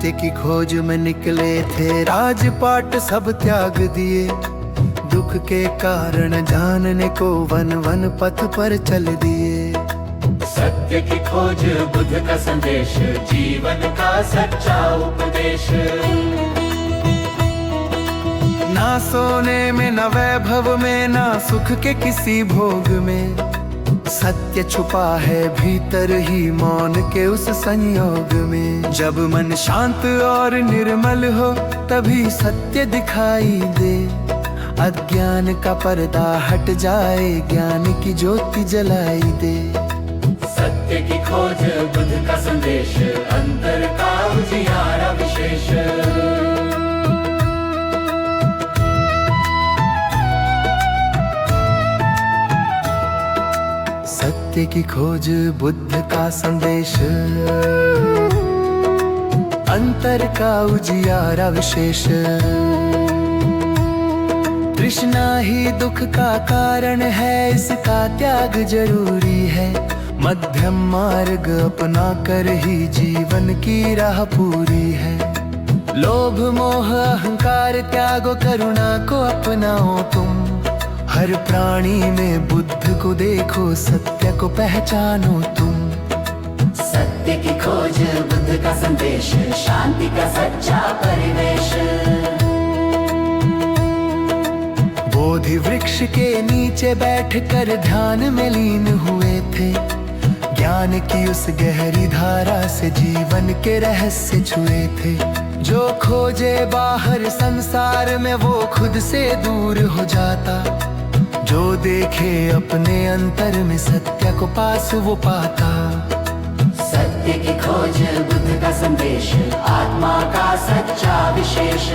सत्य की खोज में निकले थे, राजपाट सब त्याग दिए। दुख के कारण जानने को वन वन पथ पर चल दिए। सत्य की खोज बुद्ध का संदेश, जीवन का सच्चा उपदेश। ना सोने में, न वैभव में, ना सुख के किसी भोग में। सत्य छुपा है भीतर ही मौन के उस संयोग में। जब मन शांत और निर्मल हो तभी सत्य दिखाई दे। अज्ञान का पर्दा हट जाए, ज्ञान की ज्योति जलाई दे। सत्य की खोज बुद्ध का संदेश, अंतर का उजियारा विशेष। सत्य की खोज बुद्ध का संदेश, अंतर का उजियारा विशेष। तृष्णा ही दुख का कारण है, इसका त्याग जरूरी है। मध्यम मार्ग अपना कर ही जीवन की राह पूरी है। लोभ मोह अहंकार त्यागो, करुणा को अपनाओ तुम। हर प्राणी में बुद्ध को देखो, सत्य को पहचानो तुम। सत्य की खोज बुद्ध का संदेश, शांति का सच्चा परिवेश। बोधि वृक्ष के नीचे बैठकर ध्यान में लीन हुए थे। ज्ञान की उस गहरी धारा से जीवन के रहस्य छुए थे। जो खोजे बाहर संसार में, वो खुद से दूर हो जाता। जो देखे अपने अंतर में, सत्य को पास वो पाता। सत्य की खोज बुद्ध का संदेश, आत्मा का सच्चा विशेष।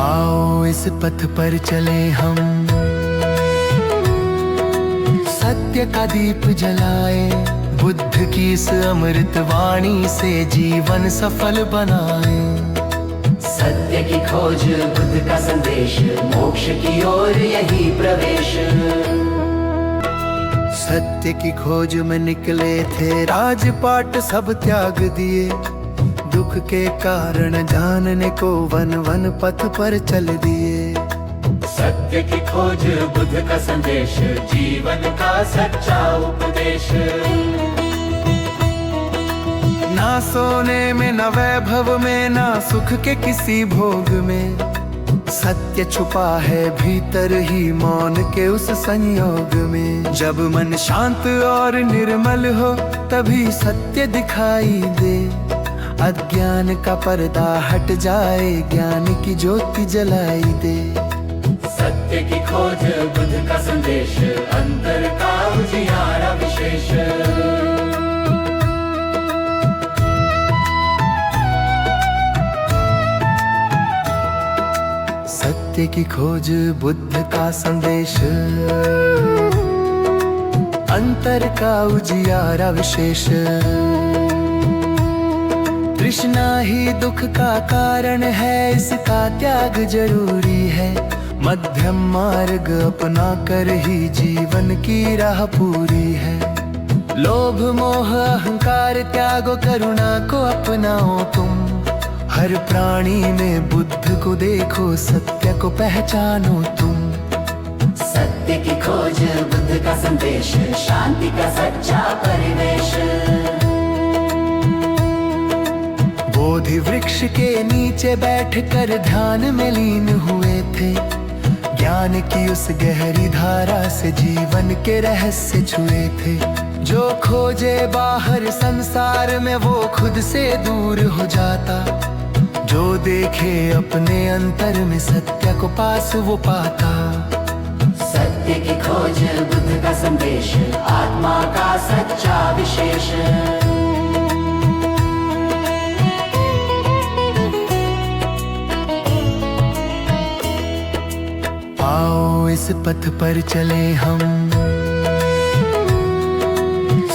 आओ इस पथ पर चले हम, सत्य का दीप जलाए। बुद्ध की इस अमृत वाणी से जीवन सफल बनाए। सत्य की खोज बुद्ध का संदेश, मोक्ष की ओर यही प्रवेश। सत्य की खोज में निकले थे, राजपाट सब त्याग दिए। दुख के कारण जानने को वन वन पथ पर चल दिए। सत्य की खोज बुद्ध का संदेश, जीवन का सच्चा उपदेश। ना सोने में, न वैभव में, ना सुख के किसी भोग में। सत्य छुपा है भीतर ही मौन के उस संयोग में। जब मन शांत और निर्मल हो तभी सत्य दिखाई दे। अज्ञान का पर्दा हट जाए, ज्ञान की ज्योति जलाई दे। सत्य की खोज बुद्ध का संदेश, अंतर का उजियारा विशेष। सत्य की खोज बुद्ध का संदेश, अंतर का उजियारा विशेष। तृष्णा ही दुख का कारण है, इसका त्याग जरूरी है। मध्यम मार्ग अपना कर ही जीवन की राह पूरी है। लोभ मोह अहंकार त्यागो, करुणा को अपनाओ तुम। हर प्राणी में बुद्ध को देखो, सत्य को पहचानो तुम। सत्य की खोज बुद्ध का संदेश, शांति का सच्चा परिवेश। बोधि वृक्ष के नीचे बैठकर ध्यान में लीन हुए थे। ज्ञान की उस गहरी धारा से जीवन के रहस्य छुए थे। जो खोजे बाहर संसार में, वो खुद से दूर हो जाता। जो देखे अपने अंतर में, सत्य को पास वो पाता। सत्य की खोज बुद्ध का संदेश, आत्मा का सच्चा विशेष। आओ इस पथ पर चले हम,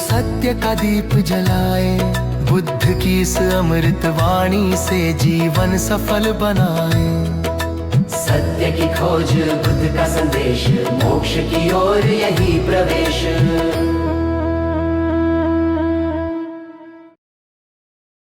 सत्य का दीप जलाए। बुद्ध की इस अमृत वाणी से जीवन सफल बनाए। सत्य की खोज बुद्ध का संदेश, मोक्ष की ओर यही प्रवेश।